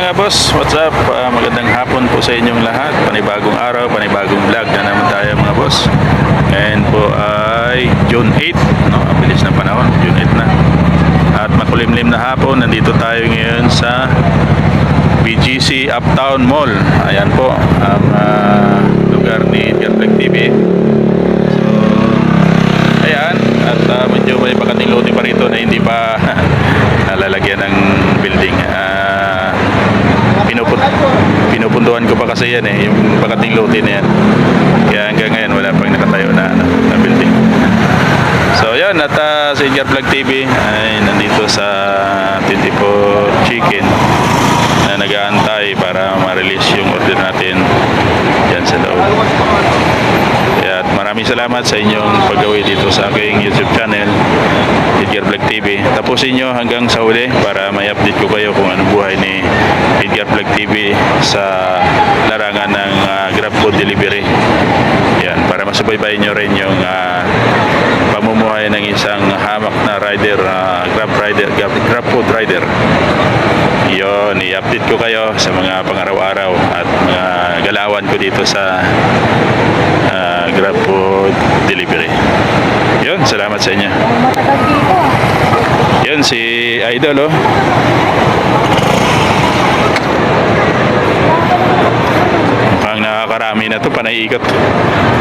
mga boss, what's up? Magandang hapon po sa inyong lahat. Panibagong araw, panibagong vlog na naman tayo mga boss. Ngayon po ay June 8, no? Ang bilis ng panahon, June 8 na. At makulimlim na hapon, nandito tayo ngayon sa BGC Uptown Mall. Ayan po ang lugar ni Edgar TV. So, ayan, at medyo may pagkating loading pa rito na hindi pa nalalagyan ng building. Pinupunduhan ko pa kasi yan yung pagkating lote na yan. Kaya hanggang ngayon wala pang nakatayo na building. So yan, at si Edgar Vlog TV ay nandito sa 24 Chicken na nag-aantay para ma-release yung order natin dyan sa loob. Kaya at maraming salamat sa inyong paggawi dito sa aking YouTube channel, Edgar Vlog TV. Tapusin nyo hanggang sa huli para may update ko kayo kung anong buhay ni Edgar Vlog TV sa larangan ng Grab Food Delivery. Yan, para masubaybayin nyo rin yung pamumuhay ng isang hamak na rider, Grab Food rider. Yun, i-update ko kayo sa mga pangaraw-araw at mga galawan ko dito sa Grab Food Delivery. Yun, salamat sa inyo. Matagal dito. Yun, si Idol, oh. Mukhang nakakarami na to, panay-ikot.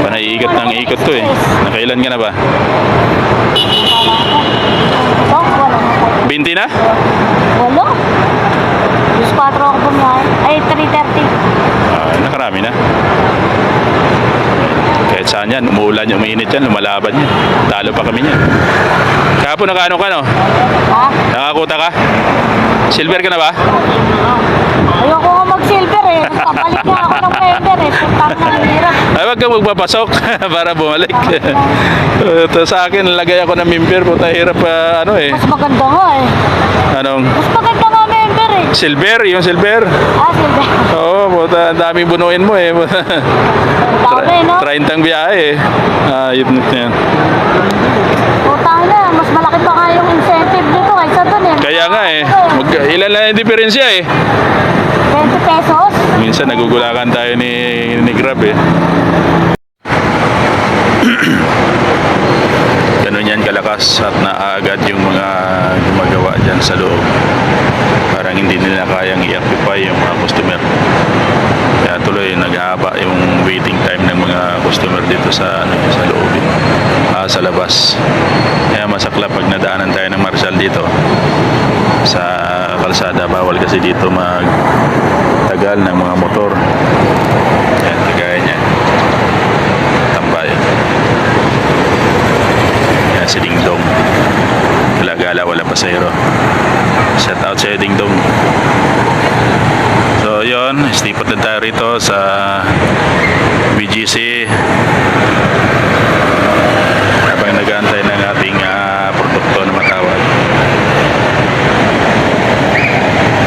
Panay-ikot ng ikot to eh. Nakailan ka na ba? 20 na? Walo? 4 ako bumiyahe. Ay, 3:30. Nakarami na. Kahit saan yan, umuulan yung umiinit yan, lumalaban yan. Talo pa kami yan. Kahapon nakaano ka, no? Ha? Nakakuta ka? Silver ka na ba? Ayoko nga mag-silver eh. Papalit nga ako ng member eh. Putang na hirap. Ay, wag kang magpapasok para bumalik. Sa akin, lagay ako ng member. Puta, hirap Mas maganda nga eh. Anong? Mas maganda nga member eh. Silver, yung silver. Silver. Oo, puta, daming bunuin mo eh. Dami, no? 30 biyahe eh. Yun yan. Putang na, mas malaki pa nga yung incentive dito kaysa dun eh. Kaya nga eh. Ilan lang yung diferensya eh. 20 pesos. Minsan nagugulakan tayo ni Grab eh. Ganun yan kalakas at naaagad yung mga gumagawa dyan sa loob. Parang hindi nila kayang i-occupy yung mga customer. Kaya tuloy naghahaba yung waiting time ng mga customer dito sa loob, sa labas. Kaya masaklap pag nadaanan tayo ng marshal dito sa kalsada. Bawal kasi dito magtagal ng mga motor. Yan, kagaya niya. Tambay. Yan si Ding Dong. Gala-gala, walang pasahero. Shout out sa'yo, Ding Dong. So yun, istipot din tayo rito sa BGC habang nag-aantay ng ating produkto na matawag.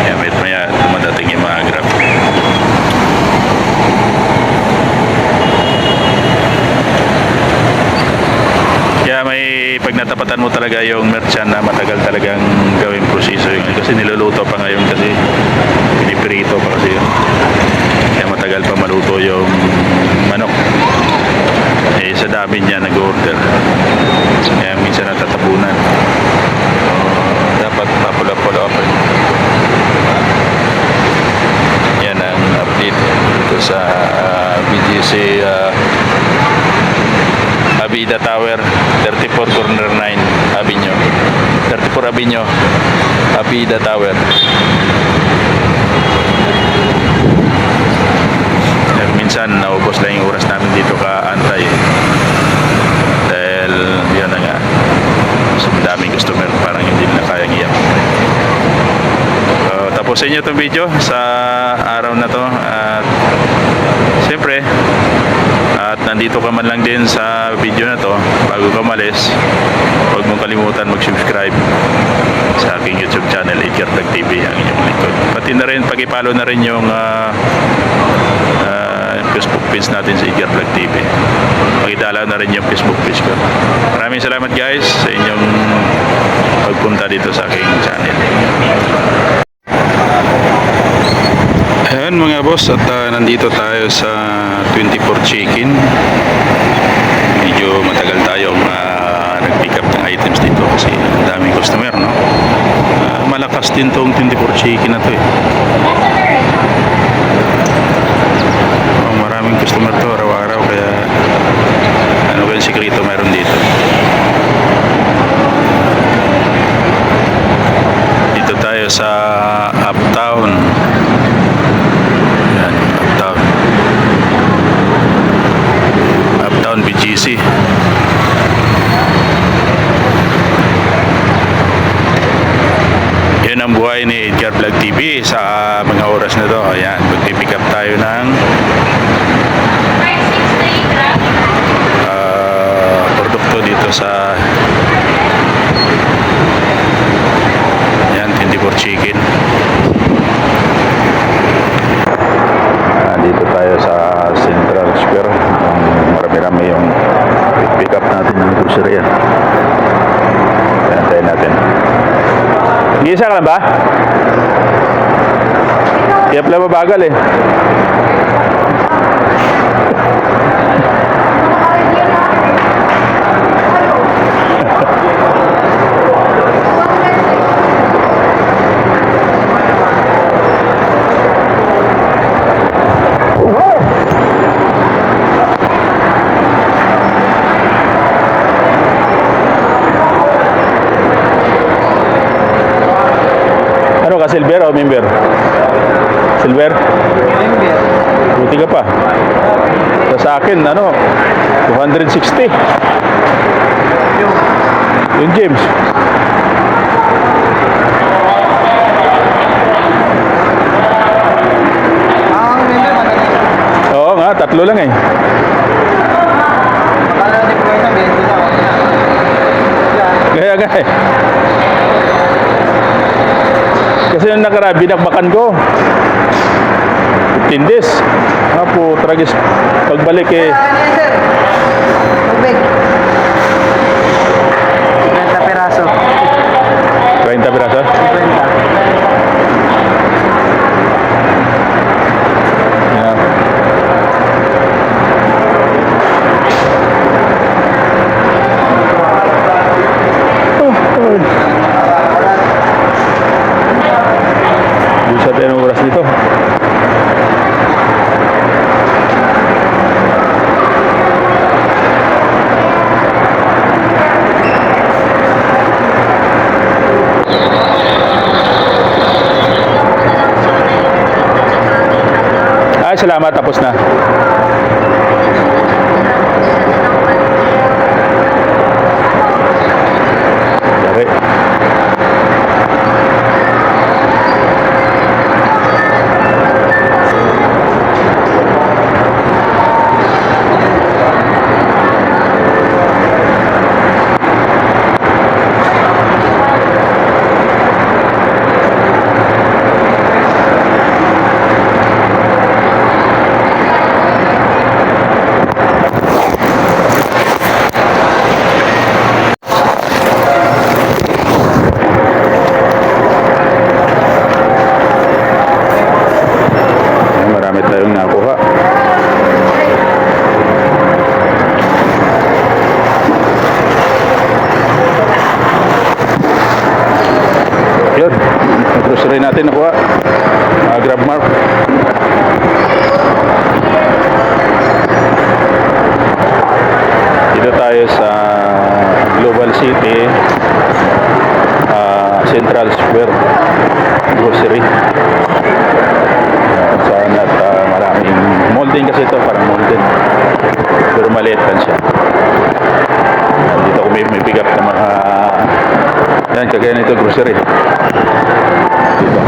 Yan, wait maya dumadating yung mga Grab. Kaya may pag natapatan mo talaga yung merchant na matagal talagang gawin proseso yun. Kasi niluluto pa ngayon kasi piniprito pa kasi yun. Kaya matagal pa maluto yung manok. Eh sa dami niya nag-order. Kaya minsan natatapunan. So, dapat papula-pula pa. Yan ang update dito sa BGC Abida Tower, 34 Corner 9 Avenue. 34 Avenue, Abida Tower. Minsan naubos lang yung oras namin dito kaantay dahil yan na nga, so daming customer, parang hindi na kayang iyak. So tapusin nyo itong video sa araw na to at siyempre at nandito ka man lang din sa video na to, bago ka malis, huwag mong kalimutan mag-subscribe sa aking YouTube channel, Edgar Vlog TV, ang inyong lingkod. Pati na rin, pag-follow na rin yung Facebook page natin sa Edgar Vlog TV. Pag-idala na rin yung Facebook page ko. Maraming salamat guys sa inyong pagpunta dito sa aking channel. Yun mga boss, at nandito tayo sa 24 Chicken. Medyo matagal tayong nag-pick up ng items dito kasi ang daming customer, no? Malakas din tong 24 Chicken na to eh. Maraming customer to araw-araw, kaya ano ba yung sikreto mayroon dito? Dito tayo sa Uptown. Yan, Uptown. Uptown BGC. Yan ang buhay ni Edgar Vlog TV sa mga oras na to. Ayan, mag-pick up tayo ng produkto dito sa yan, 24 Chicken. Dito tayo sa Central Square. Marami-rami yung pick up natin ng grocery. Tayo natin. Gisa ka lang ba? Kaya pala mabagal eh. Ano ka, silver o member? Silver? Buti ka pa. Sa akin, ano, 260. Yung James. Oo nga, 3 lang eh. Kaya nga eh. Kasi yung nakaraan, binakbakan ko 15 days. Po, tragis. Pagbalik eh. Tubig. 50 piraso. 20 piraso? 50. Yeah. Bisa tayo ng oras dito. Ay, salamat. Tapos na. Dari. Marami tayong nakuha. Yun, yung grocery natin nakuha. Grab mark. Dito tayo sa Global City, Central Square Grocery. Saan at maraming molding kasi ito, parang molding. Pero maliit lang siya. Dito ko may pick up na mga yan, kagaya nito grocery. Dito.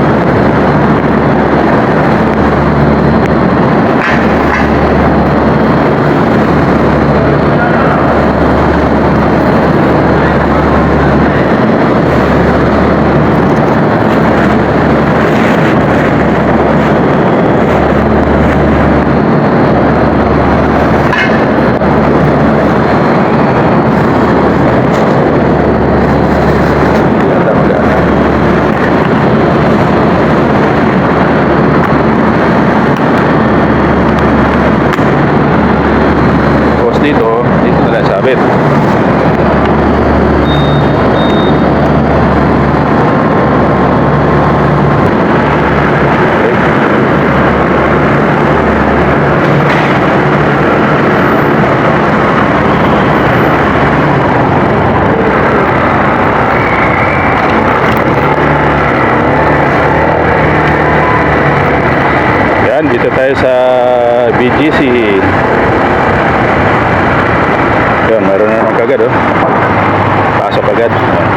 magkabit. Yan, dito tayo sa BGC. Yan, meron na naman kagad, oh. Pasok agad. Yan.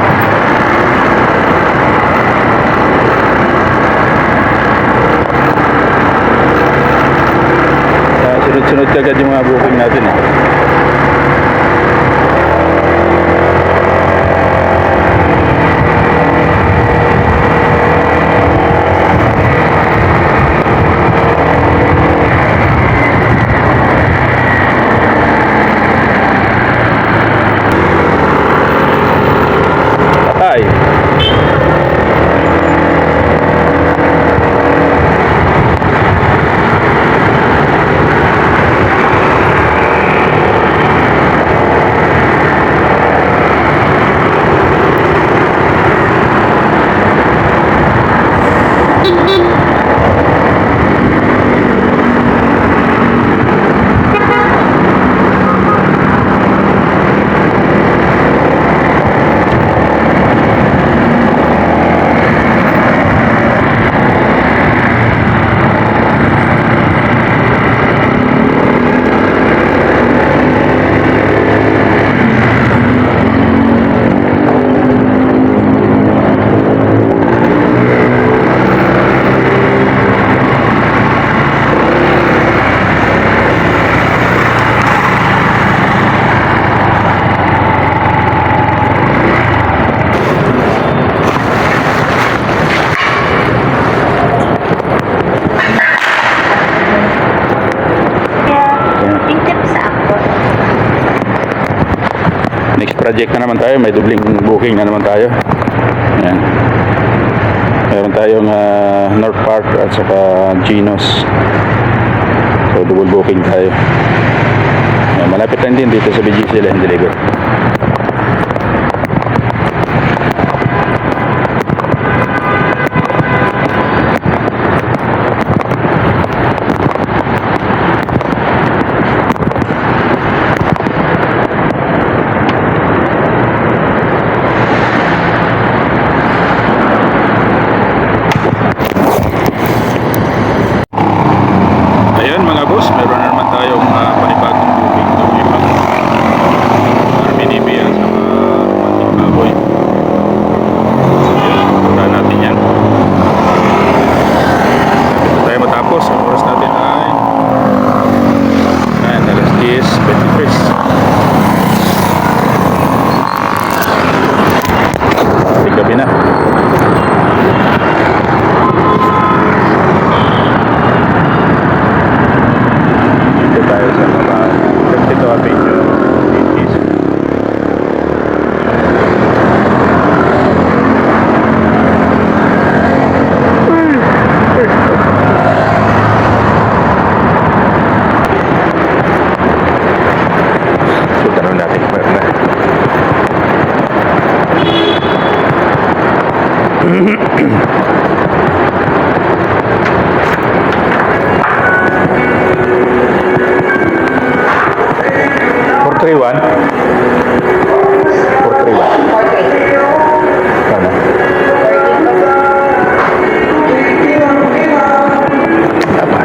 Sunod-sunod kagad yung mga booking natin, eh. Patay. Next project na naman tayo, may dubling booking na naman tayo. Ayan. Meron tayong North Park at saka Ginos. So double booking tayo. Ayan, malapit lang din dito sa BGC Land Deliver. Ayun mga boss, meron na naman tayong panibagong booking ng ibang minivan sa Mating Baboy. So yun, punta natin yan. Ito tayo matapos. Ang oras natin ay alas 10:23. Gabi na. Tayo sa mga 32 Avenue BGC. Punta na natin na. Triwan. Sana. Apa?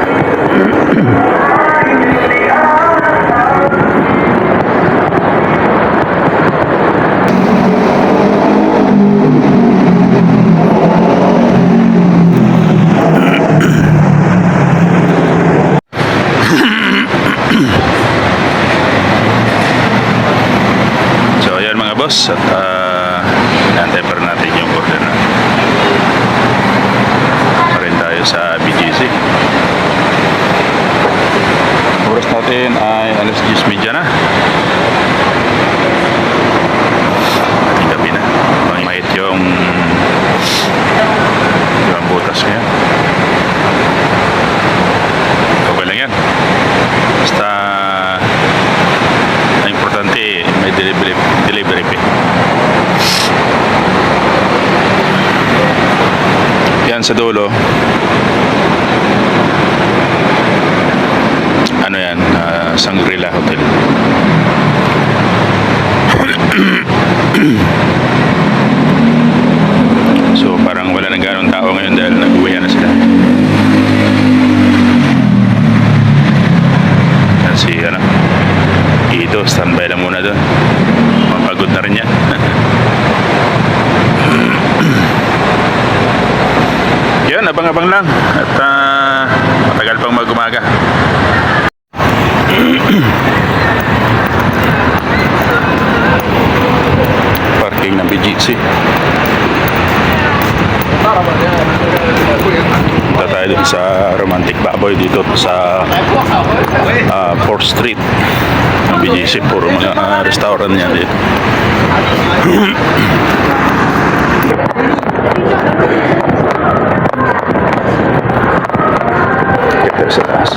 boss at inaantay pa rin natin yung order na pa rin tayo sa BGC. Oras natin ay alas 10:30 na. Gabi na. Mahit yung butas ngayon. Okay lang yan. Basta ang importante sa dulo, ano yan, Shangri-La Hotel. So parang wala nang ganong tao ngayon dahil nag-uwihan na sila. Yan si Ito, standby lang muna doon. Mapagod na rin yan. Yan, abang-abang lang. At matagal pang mag-umaga. Parking ng BGC. Punta tayo dun sa Romantic Baboy dito sa 4th Street ng BGC. Puro mga restaurant niya dito. Get sa taas.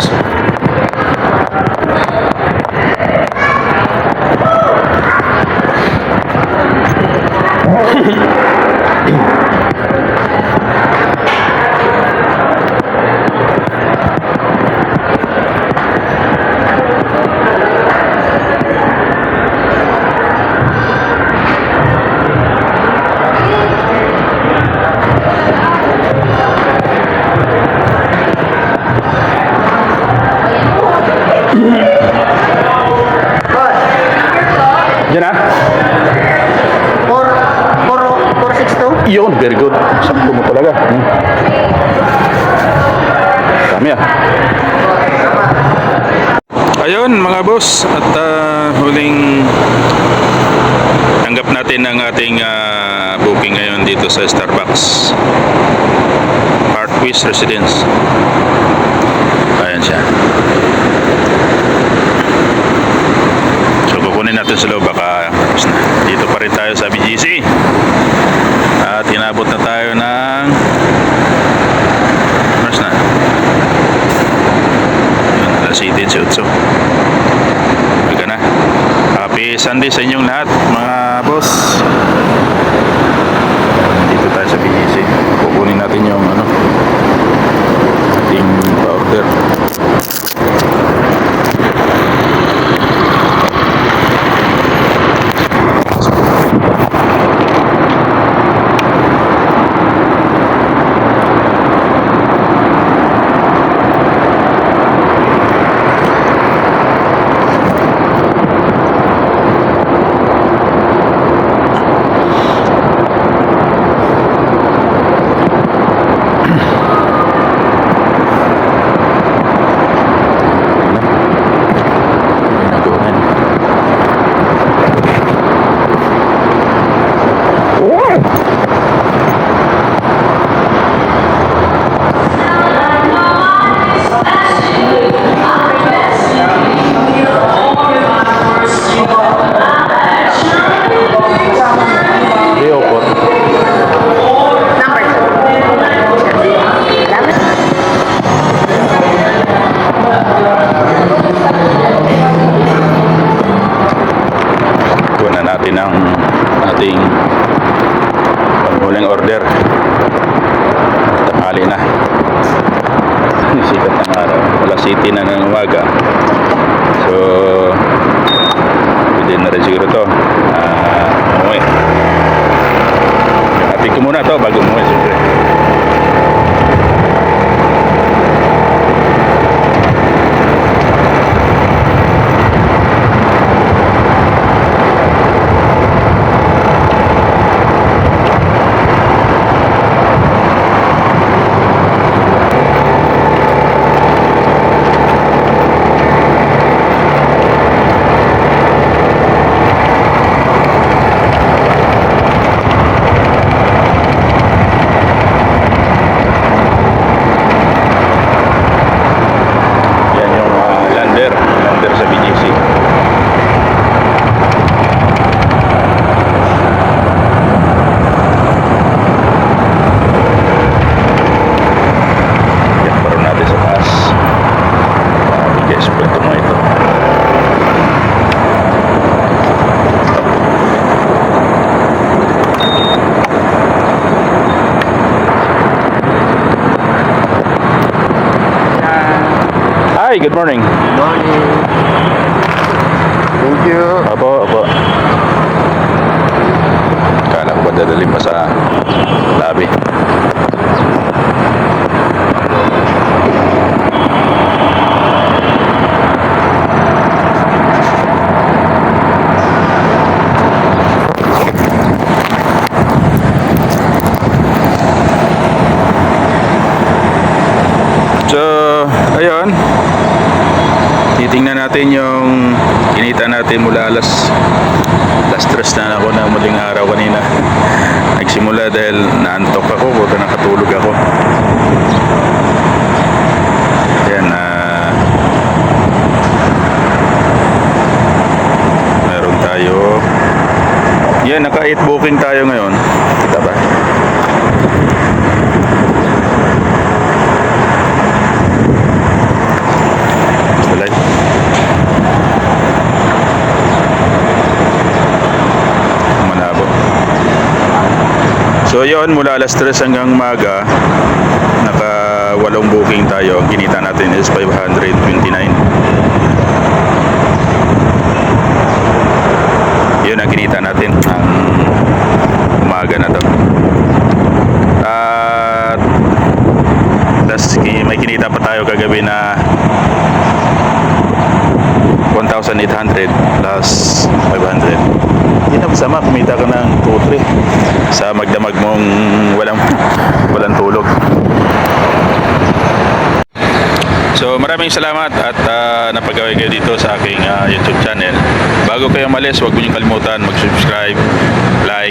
Diyan na? 462? Yun, very good. Sakto mo talaga. Dami ah. Ayun mga boss, at huling tanggap natin ang ating booking ngayon dito sa Starbucks Artwist Residence. Ayan siya. So kukunin natin sa loob, baka dito pa rin tayo sa BGC. At inabot na tayo ng oras na. Yun, alas 7:18. Huwag na. Happy Sunday sa inyong lahat mga boss. Dito tayo sa BGC. Kukunin natin yung ating pa-order. Ating panghuling order. Tanghali na. Sikat ng araw. Alas 7 na ng umaga. So pwede na rin siguro to umuwi. Ating ko muna to bago umuwi siyempre. Hi, good morning. Morning. Thank you. Opo, opo. Kala ko ba dadalhin pa sa labi? So, ayun. Titingnan natin yung kinita natin mula alas 3 na ako na muling araw kanina. Nagsimula dahil naantok ako, buta nakatulog ako. Yan, meron tayo. Yan, naka-8 booking tayo ngayon. Kita ba? Live. Malabo. So yun, mula alas 3 hanggang umaga, naka 8 booking tayo. Ang kinita natin is 529. Yun ang kinita natin ang umaga na to. At tas may kinita pa tayo kagabi na 1,800 plus 500. Hindi na masama, kumita ka ng 2-3 sa magdamag mong walang tulog. So maraming salamat at napagawa kayo dito sa aking YouTube channel. Bago kayo malis, huwag niyo kalimutan mag-subscribe, like,